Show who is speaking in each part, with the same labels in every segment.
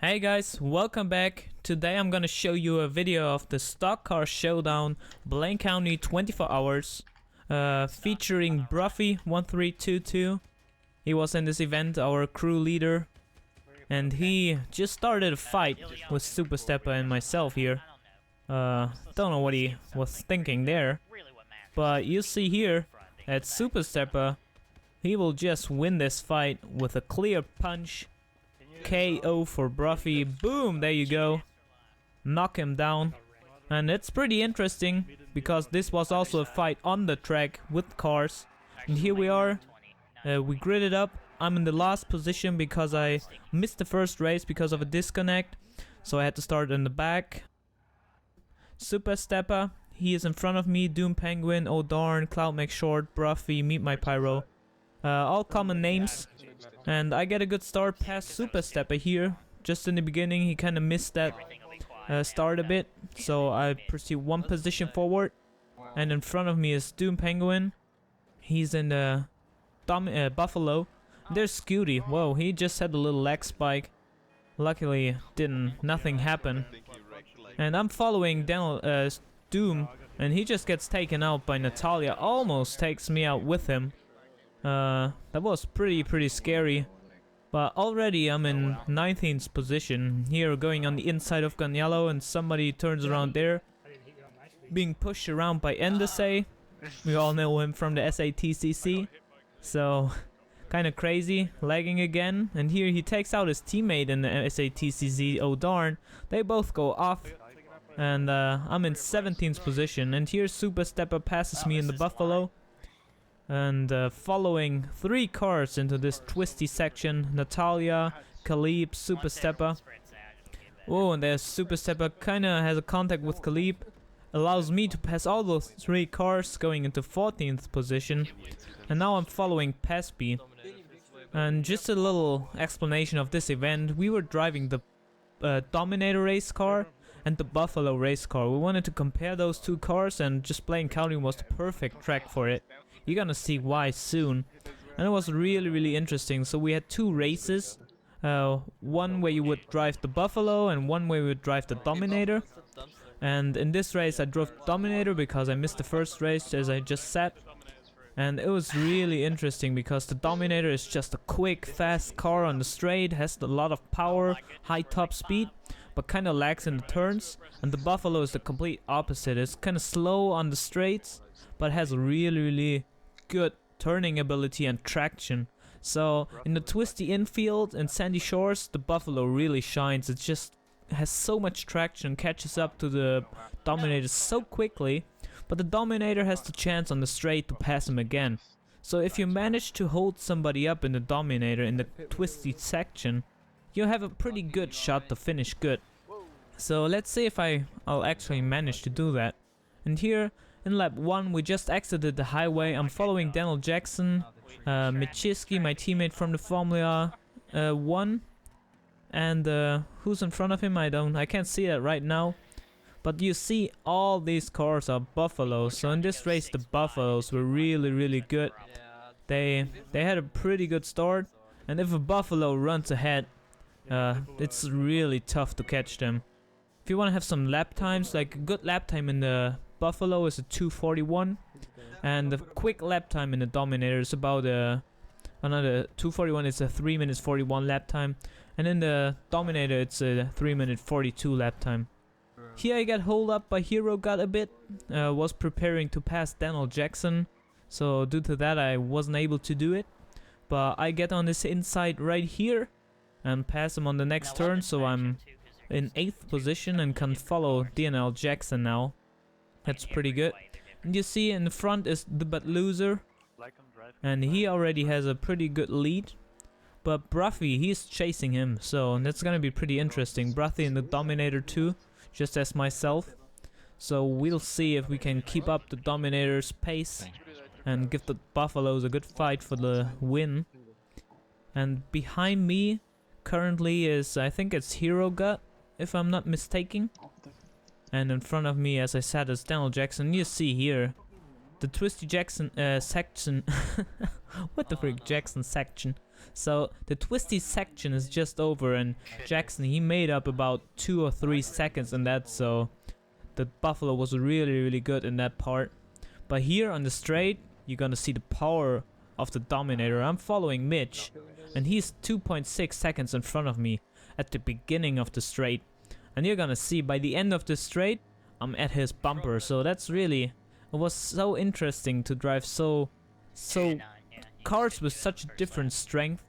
Speaker 1: Hey guys, welcome back. Today I'm gonna show you a video of the Stockcar Showdown Blaine County 24 hours featuring Broughy1322. He was in this event, our crew leader, and he just started a fight with Super Stepper and myself here. Don't know what he was thinking there, but you see here that Super Stepper, he will just win this fight with a clear punch. KO for Broughy. Boom, there you go. Knock him down. And it's pretty interesting because this was also a fight on the track with cars. And here we are. We gridded up. I'm in the last position because I missed the first race because of a disconnect. So I had to start in the back. Super Stepper, he is in front of me. Doom Penguin, Oh Darn, Cloud Make Short, Broughy, Meet My Pyro. All common names. And I get a good start past Super Stepper here. Just in the beginning he kinda missed that start a bit. So I proceed one position forward. And in front of me is Doom Penguin. He's in the Buffalo. There's Scooty. Whoa, he just had a little lag spike. Luckily nothing happened. And I'm following Doom, and he just gets taken out by Natalia. Almost takes me out with him. That was pretty scary. But already I'm in 19th position. Here going on the inside of Ganyalo, and somebody turns around there. Being pushed around by Endesay. We all know him from the SATCC. So kinda crazy, lagging again. And here he takes out his teammate in the SATCC, Oh Darn. They both go off. And I'm in 17th position. And here Super Stepper passes me in the Buffalo. And following 3 cars into this twisty section, Natalia, Khalib, Super Stepper. Oh, and there's Super Stepper, kinda has a contact with Khalib. Allows me to pass all those 3 cars, going into 14th position. And now I'm following Pesby. And just a little explanation of this event. We were driving the Dominator race car and the Buffalo race car. We wanted to compare those 2 cars, and just Blaine County was the perfect track for it. You're gonna see why soon. And it was really interesting. So we had 2 races. One where you would drive the Buffalo and one where you would drive the Dominator. And in this race I drove Dominator because I missed the first race, as I just said. And it was really interesting because the Dominator is just a quick, fast car on the straight, has a lot of power, high top speed, but kinda lags in the turns. And the Buffalo is the complete opposite. It's kinda slow on the straights, but has really good turning ability and traction. So in the twisty infield and sandy shores, the Buffalo really shines. It just has so much traction, catches up to the Dominator so quickly, but the Dominator has the chance on the straight to pass him again. So if you manage to hold somebody up in the Dominator in the twisty section, you have a pretty good shot to finish good. So let's see if I'll actually manage to do that. And here in lap 1 we just exited the highway. I'm following Daniel Jackson, Michiski, my teammate from the Formula 1. And who's in front of him? I can't see that right now. But you see all these cars are Buffaloes. So in this race the Buffaloes were really good. They had a pretty good start. And if a Buffalo runs ahead, it's really tough to catch them. If you want to have some lap times, like a good lap time in the Buffalo is a 2:41, and the quick lap time in the Dominator is about another 2:41. It's a 3 minutes 41 lap time, and in the Dominator it's a 3 minute 42 lap time. Here I got hold up by Hero God a bit. Was preparing to pass Daniel Jackson, so due to that I wasn't able to do it. But I get on this inside right here and pass him on the next turn, so I'm in 8th position and can follow Daniel Jackson now. That's pretty good. And you see in the front is the But Loser, and he already has a pretty good lead. But Broughy, he's chasing him, so that's gonna be pretty interesting. Broughy in the Dominator too, just as myself. So we'll see if we can keep up the Dominator's pace and give the Buffaloes a good fight for the win. And behind me currently is, I think it's Hero Gut, if I'm not mistaken. And in front of me, as I said, is Daniel Jackson. You see here the twisty Jackson section. What the frick, Jackson section? So the twisty section is just over, and Jackson, he made up about 2 or 3 seconds in that, so the Buffalo was really good in that part. But here on the straight, you're gonna see the power of the Dominator. I'm following Mitch, and he's 2.6 seconds in front of me at the beginning of the straight. And you're gonna see by the end of the straight, I'm at his bumper. So that's really, it was so interesting to drive so cars with such different strength,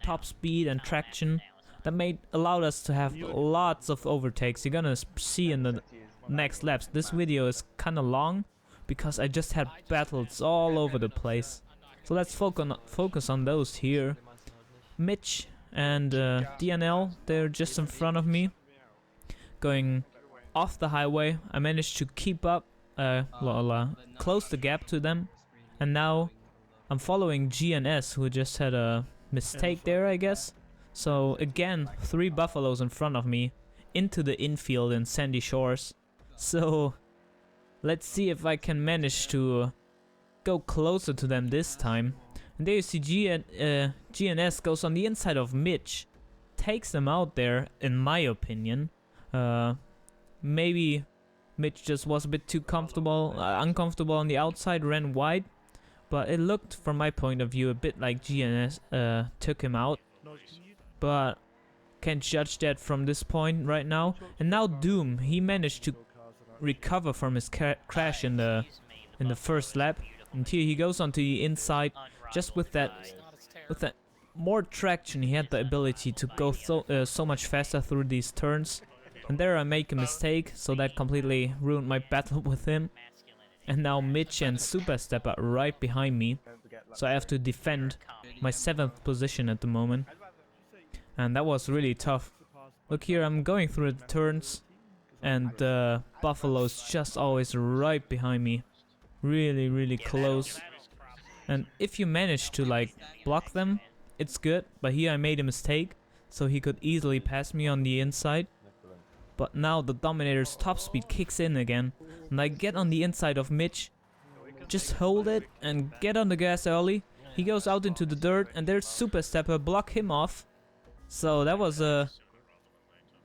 Speaker 1: top speed and traction that allowed us to have lots of overtakes. You're gonna see in the next laps. This video is kinda long because I just had battles all over the place. So let's focus on those here. Mitch and DNL, they're just in front of me, going off the highway. I managed to keep up, close the gap to them, and now I'm following GNS, who just had a mistake there, I guess. So again, 3 Buffaloes in front of me into the infield in Sandy Shores. So let's see if I can manage to go closer to them this time. And there you see GNS goes on the inside of Mitch, takes them out there, in my opinion. Maybe Mitch just was a bit too uncomfortable on the outside, ran wide. But it looked, from my point of view, a bit like GNS took him out. But can't judge that from this point right now. And now Doom, he managed to recover from his crash in the first lap. And here he goes onto the inside, just with that more traction. He had the ability to go so much faster through these turns. And there I make a mistake, so that completely ruined my battle with him. And now Mitch and Superstep are right behind me, so I have to defend my 7th position at the moment. And that was really tough. Look here, I'm going through the turns, and the Buffalo's just always right behind me. Really close. And if you manage to like block them, it's good, but here I made a mistake, so he could easily pass me on the inside. But now the Dominator's top speed kicks in again, and I get on the inside of Mitch. Just hold it and get on the gas early. He goes out into the dirt, and there's Super Stepper, block him off. So that was a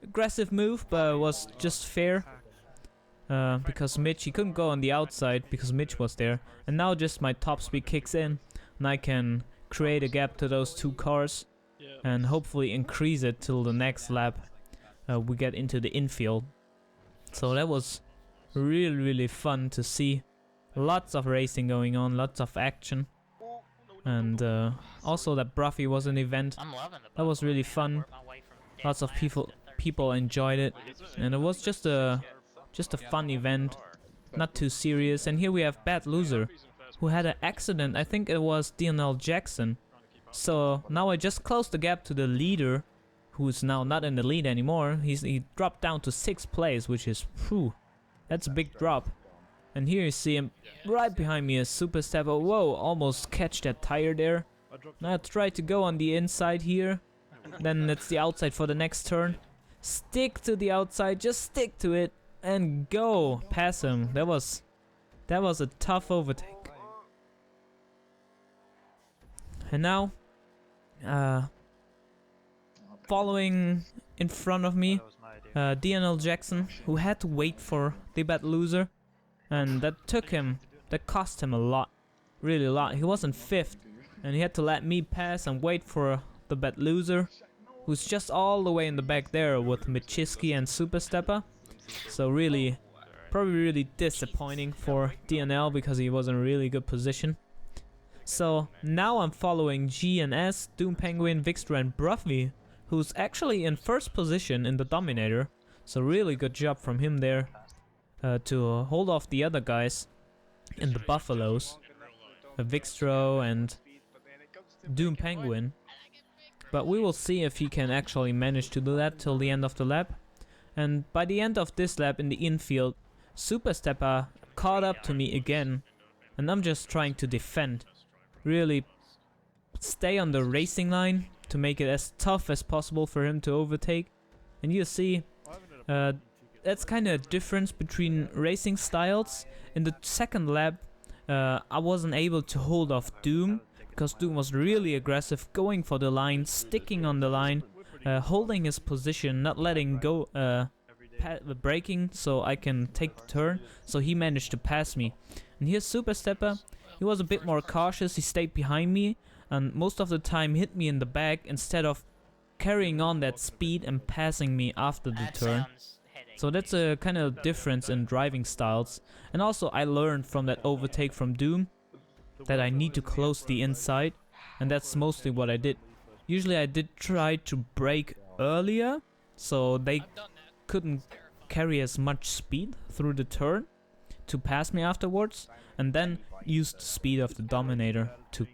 Speaker 1: aggressive move, but it was just fair. Because Mitch, he couldn't go on the outside because Mitch was there. And now just my top speed kicks in, and I can create a gap to those 2 cars and hopefully increase it till the next lap. We get into the infield. So that was really fun to see. Lots of racing going on, lots of action. And also that Broughy was an event. That was really fun. Lots of people enjoyed it. And it was just a fun event, not too serious. And here we have Bad Loser, who had an accident. I think it was DNL Jackson. So now I just closed the gap to the leader, who's now not in the lead anymore. He dropped down to 6th place, which is, whew, that's a big drop. And here you see him right behind me, a Super Stepper. Whoa, almost catch that tire there. Now I try to go on the inside here. Then it's the outside for the next turn. Stick to the outside, just stick to it and go pass him. That was a tough overtake. And now, following in front of me, DNL Jackson, who had to wait for the Bad Loser, and that cost him a lot, really a lot. He was in 5th, and he had to let me pass and wait for the Bad Loser, who's just all the way in the back there with Michiski and Super Stepper. So really, probably really disappointing for DNL because he was in a really good position. So now I'm following GNS, Doom Penguin, Vixtra and Broughy, who's actually in 1st position in the Dominator. So really good job from him there to hold off the other guys in the Buffaloes, Vixtra and Doom Penguin. But we will see if he can actually manage to do that till the end of the lap. And by the end of this lap in the infield, Super Stepper caught up to me again, and I'm just trying to defend. Really stay on the racing line to make it as tough as possible for him to overtake. And you see, that's kind of a difference between racing styles. In the second lap, I wasn't able to hold off Doom because Doom was really aggressive, going for the line, sticking on the line, holding his position, not letting go, braking so I can take the turn, so he managed to pass me. And here's Super Stepper. He was a bit more cautious, he stayed behind me and most of the time hit me in the back instead of carrying on that speed and passing me after the turn. So that's a kind of difference in driving styles. And also I learned from that overtake from Doom that I need to close the inside, and that's mostly what I did. Usually I did try to brake earlier so they couldn't carry as much speed through the turn to pass me afterwards, and then used the speed of the Dominator to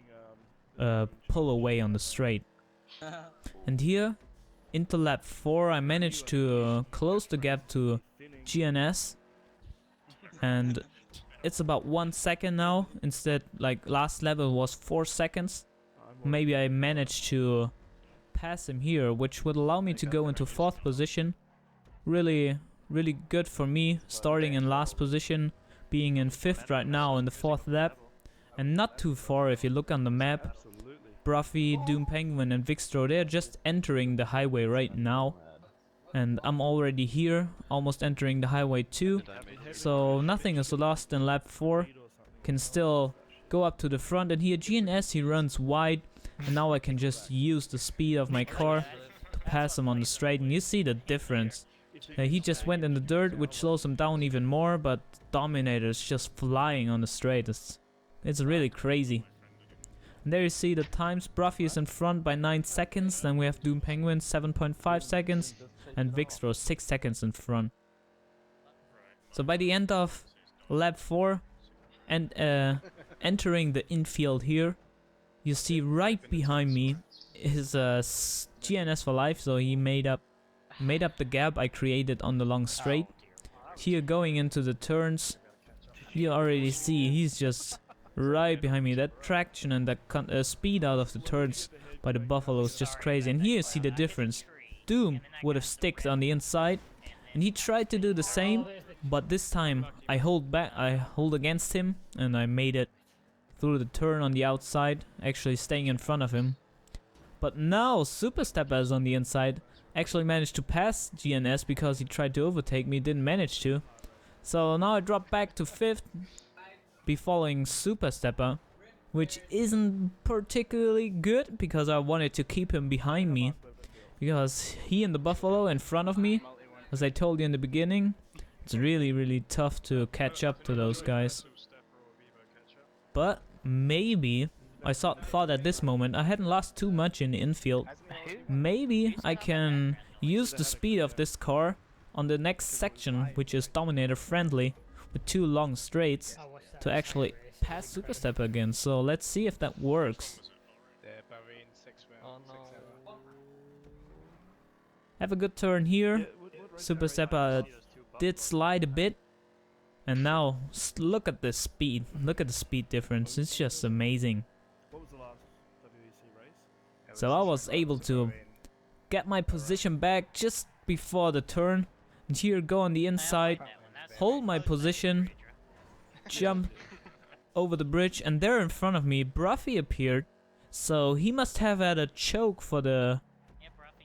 Speaker 1: pull away on the straight. And here, into lap 4, I managed to close the gap to GNS, and it's about 1 second now. Instead, like last level was 4 seconds. Maybe I managed to pass him here, which would allow me to go into 4th position. Really good for me, starting in last position, being in 5th right now in the 4th lap, and not too far if you look on the map. Broughy, Doom Penguin and Vixtro, they're just entering the highway right now, and I'm already here, almost entering the highway too, so nothing is lost in lap 4. Can still go up to the front, and here GNS, he runs wide, and now I can just use the speed of my car to pass him on the straight, and you see the difference. He just went in the dirt, which slows him down even more, but Dominator is just flying on the straight. It's really crazy. And there you see the times. Broughy is in front by 9 seconds, then we have Doom Penguin 7.5 seconds, and Vixtro 6 seconds in front. So by the end of lap 4, and entering the infield here, you see right behind me is GNS for life, so he made up the gap I created on the long straight. Here going into the turns, you already see he's just right behind me. That traction and that speed out of the turns by the Buffalo is just crazy. And here you see the difference. Doom would have sticked on the inside, and he tried to do the same, but this time I hold against him, and I made it through the turn on the outside, actually staying in front of him. But now Super Stepper is on the inside. Actually managed to pass GNS because he tried to overtake me, didn't manage to. So now I drop back to 5th, be following Super Stepper, which isn't particularly good because I wanted to keep him behind me, because he and the Buffalo in front of me, as I told you in the beginning, it's really tough to catch up to those guys. But maybe I thought at this moment I hadn't lost too much in the infield. Maybe I can use the speed of this car on the next section, which is Dominator friendly, with 2 long straights, to actually pass Super Stepper again. So let's see if that works. Have a good turn here. Super Stepper did slide a bit. And now look at the speed. Look at the speed difference. It's just amazing. So I was able to get my position back just before the turn. And here go on the inside, hold my position, jump over the bridge, and there in front of me Broughy appeared. So he must have had a choke for the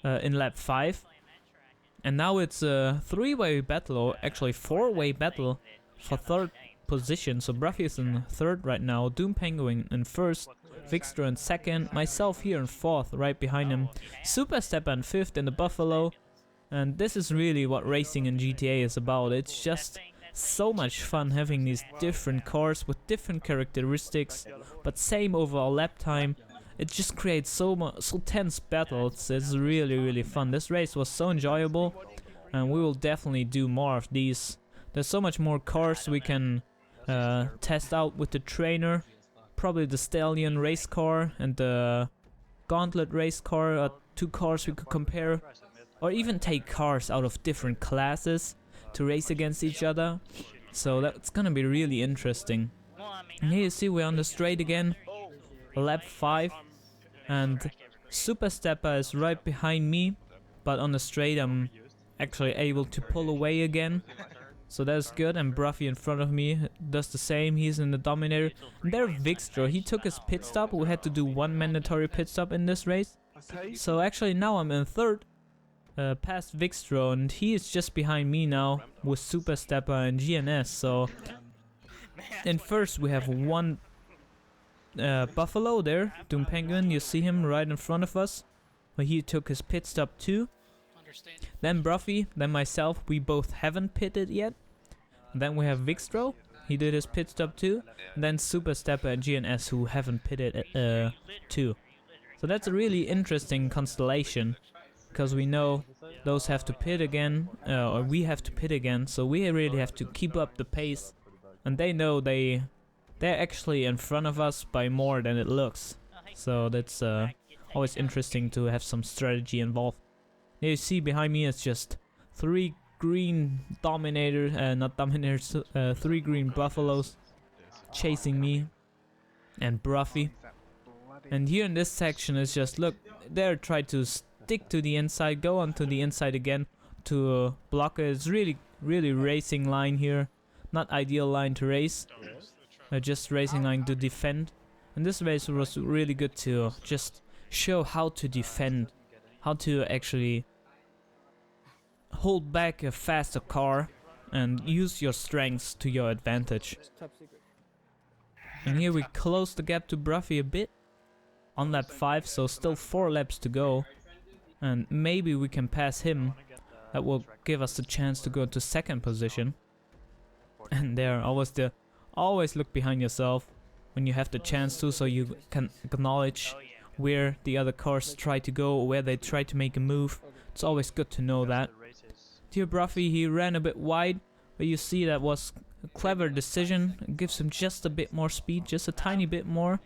Speaker 1: in lap 5. And now it's a 3-way battle, or actually 4-way battle for 3rd position. So Broughy is in 3rd right now, Doom Penguin in 1st, Vixtro in 2nd, myself here in 4th, right behind him, Super Stepper in 5th in the Buffalo. And this is really what racing in GTA is about. It's just so much fun having these different cars with different characteristics, but same overall lap time. It just creates so tense battles. It's really fun. This race was so enjoyable, and we will definitely do more of these. There's so much more cars we can test out with the trainer. Probably the Stallion race car and the Gauntlet race car are 2 cars we could compare, or even take cars out of different classes to race against each other. So that's gonna be really interesting. And here you see we're on the straight again, lap 5, and Super Stepper is right behind me, but on the straight I'm actually able to pull away again. So that's good, and Broughy in front of me does the same. He's in the Dominator. And there Vixtro, he took his pit stop. We had to do one mandatory pit stop in this race. So actually now I'm in third, past Vixtro, and he is just behind me now with Super Stepper and GNS. So in first we have one Buffalo there, Doom Penguin, you see him right in front of us. But he took his pit stop too. Then Broughy, then myself, we both haven't pitted yet. And then we have Vixtro, he did his pit stop too. And then Super Stepper and GNS who haven't pitted too. So that's a really interesting constellation, because we know those have to pit again, or we have to pit again, so we really have to keep up the pace. And they know they're actually in front of us by more than it looks. So that's always interesting to have some strategy involved. Here you see behind me it's just 3 green Dominators, not Dominators, 3 green Buffaloes chasing me and Broughy. And here in this section it's just, look, they're trying to stick to the inside, go onto the inside again to block it. It's really racing line here. Not ideal line to race, just racing line to defend. And this race was really good to just show how to defend, how to actually hold back a faster car and use your strengths to your advantage. And here we close the gap to Broughy a bit on lap 5, so still 4 laps to go, and maybe we can pass him. That will give us the chance to go to second position. And there, always look behind yourself when you have the chance to, so you can acknowledge where the other cars try to go, or where they try to make a move. It's always good to know that. Dear Broughy, he ran a bit wide, but you see that was a clever decision. It gives him just a bit more speed, just a tiny bit more.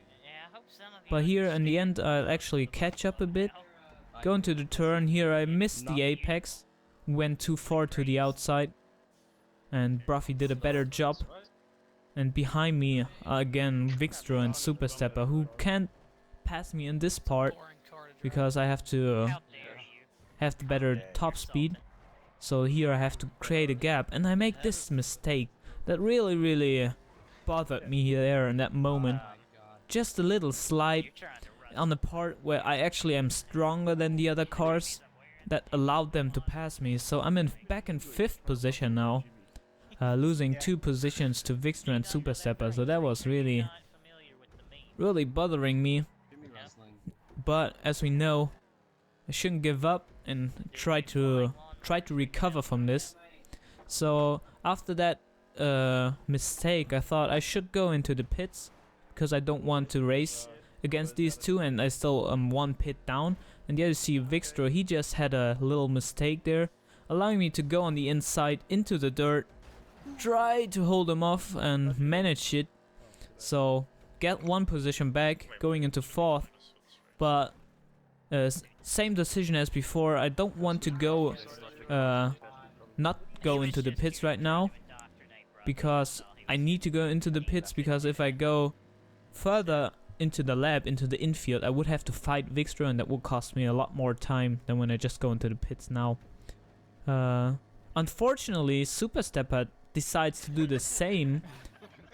Speaker 1: But here in the end I'll actually catch up a bit. Going to the turn here, I missed the apex, went too far to the outside, and Broughy did a better job. And behind me again Vixtro and Super Stepper, who can't pass me in this part because I have to have the better top speed. So here I have to create a gap, and I make this mistake that really bothered me there in that moment. Just a little slide on the part where I actually am stronger than the other cars that allowed them to pass me. So I'm back in 5th position now, losing 2 positions to Vixtro and Super Stepper. So that was really bothering me. But as we know, I shouldn't give up and try to recover from this. So after that mistake, I thought I should go into the pits, because I don't want to race against these two, and I still am 1 pit down. And there you see Vixtro, he just had a little mistake there, allowing me to go on the inside into the dirt, try to hold him off and manage it. So get 1 position back, going into 4th. But same decision as before, I don't want to go not go into the pits right now, because I need to go into the pits, because if I go further into the lab, into the infield, I would have to fight Vixtro, and that would cost me a lot more time than when I just go into the pits now. Unfortunately, Super Stepper decides to do the same,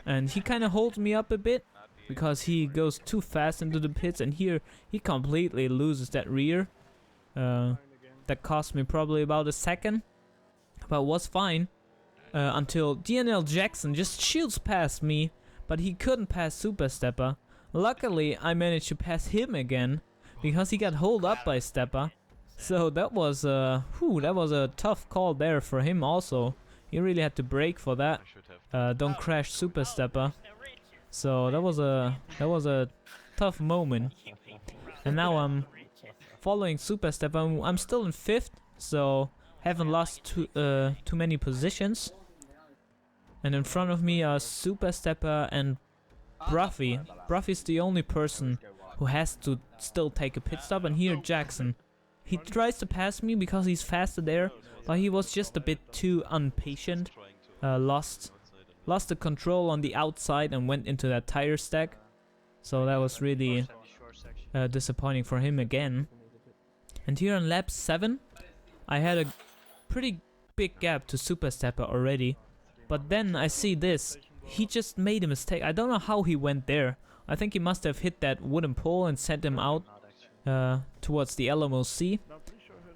Speaker 1: and he kind of holds me up a bit because he goes too fast into the pits, and here he completely loses that rear. That cost me probably about a second, but was fine until DNL Jackson just shoots past me, but he couldn't pass Super Stepper. Luckily, I managed to pass him again because he got held up by Stepper. So that was a tough call there for him also. He really had to brake for that. Don't crash Super Stepper. So that was a tough moment. And now I'm following Super Stepper. I'm still in 5th, so haven't lost too many positions. And in front of me are Super Stepper and Broughy. Broughy's the only person who has to still take a pit stop, and here Jackson. He tries to pass me because he's faster there, but he was just a bit too impatient. Lost the control on the outside and went into that tire stack. So that was really disappointing for him again. And here on lap 7, I had a pretty big gap to Super Stepper already. But then I see this. He just made a mistake. I don't know how he went there. I think he must have hit that wooden pole and sent him out towards the LMOC.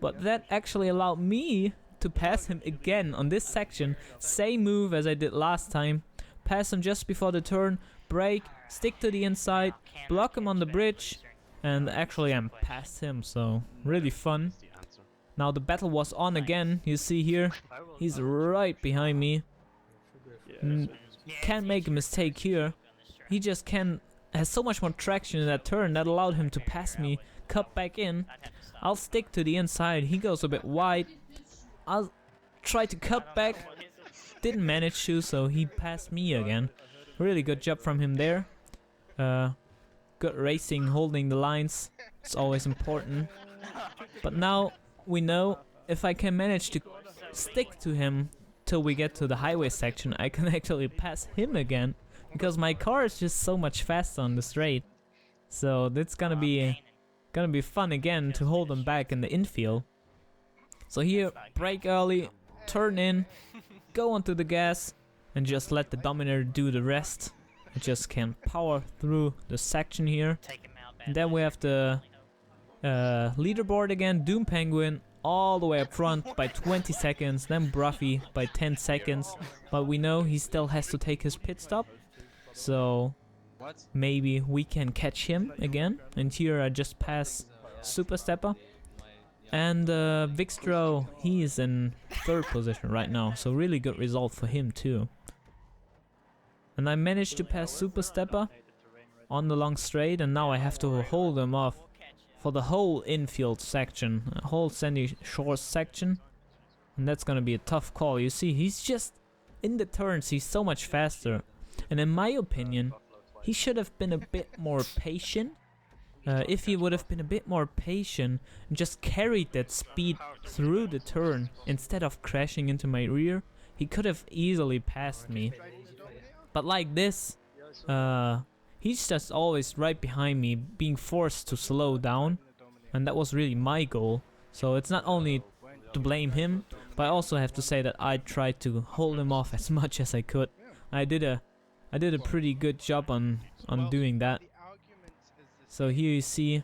Speaker 1: But that actually allowed me to pass him again on this section. Same move as I did last time. Pass him just before the turn, brake, stick to the inside, block him on the bridge, and actually I'm past him, so really fun. Now the battle was on again. You see here, he's right behind me. Can't make a mistake here. He just has so much more traction in that turn that allowed him to pass me, cut back in. I'll stick to the inside. He goes a bit wide. I'll try to cut back. Didn't manage to, so he passed me again. Really good job from him there. Good racing, holding the lines. It's always important. But now we know if I can manage to stick to him till we get to the highway section, I can actually pass him again, because my car is just so much faster on the straight. So that's gonna be fun again to hold him back in the infield. So here, brake early, turn in, go onto the gas, and just let the Dominator do the rest. I just can power through the section here. And then we have the leaderboard again, Doom Penguin all the way up front by 20 seconds, then Broughy by 10 seconds. But we know he still has to take his pit stop, so maybe we can catch him again. And here I just pass Super Stepper. And Vixtro, he is in 3rd position right now, so really good result for him too. And I managed to pass Super Stepper on the long straight, and now I have to hold him off for the whole infield section, whole Sandy Shores section. And that's gonna be a tough call. You see, he's just in the turns, he's so much faster. And in my opinion, he should have been a bit more patient. If he would have been a bit more patient and just carried that speed through the turn instead of crashing into my rear, he could have easily passed me. But like this, he's just always right behind me, being forced to slow down, and that was really my goal. So it's not only to blame him, but I also have to say that I tried to hold him off as much as I could. I did a pretty good job on doing that. So here you see,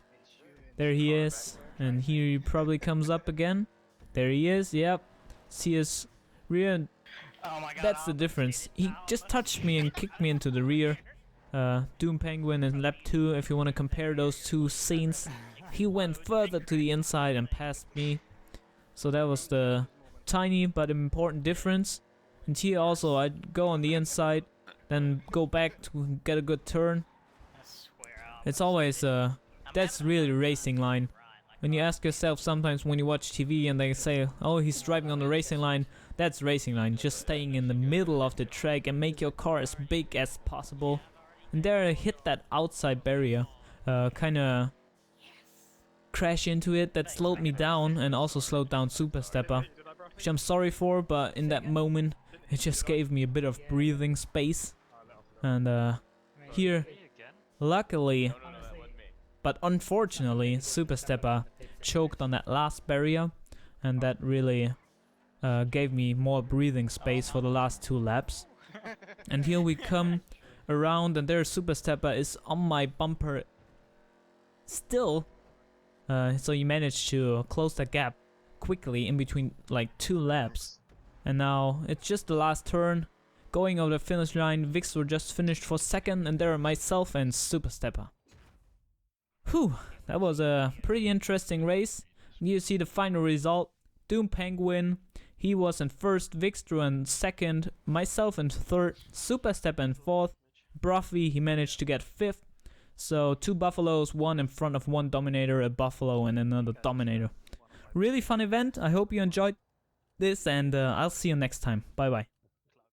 Speaker 1: there he is, and here he probably comes up again. There he is, yep. See his rear, that's the difference. He just touched me and kicked me into the rear. Doom Penguin in lap 2, if you want to compare those two scenes. He went further to the inside and passed me. So that was the tiny but important difference. And here also I go on the inside, then go back to get a good turn. It's always, that's really racing line. When you ask yourself sometimes when you watch TV and they say, oh, he's driving on the racing line, that's racing line. Just staying in the middle of the track and make your car as big as possible. And there I hit that outside barrier, kinda crash into it. That slowed me down and also slowed down Super Stepper, which I'm sorry for, but in that moment it just gave me a bit of breathing space. And here, luckily, but unfortunately, Super Stepper choked on that last barrier, and that really gave me more breathing space for the last 2 laps. And here we come around, and there Super Stepper is on my bumper still, so he managed to close that gap quickly in between like 2 laps. And now it's just the last turn, going over the finish line. Vixtro just finished for 2nd, and there are myself and Super Stepper. Whew, that was a pretty interesting race. You see the final result. Doom Penguin, he was in 1st, Vixtro in 2nd, myself in 3rd, Super Stepper in 4th, Broughy, he managed to get 5th. So 2 Buffaloes, 1 in front of 1 Dominator, a Buffalo and another Dominator. Really fun event. I hope you enjoyed this, and I'll see you next time. Bye bye.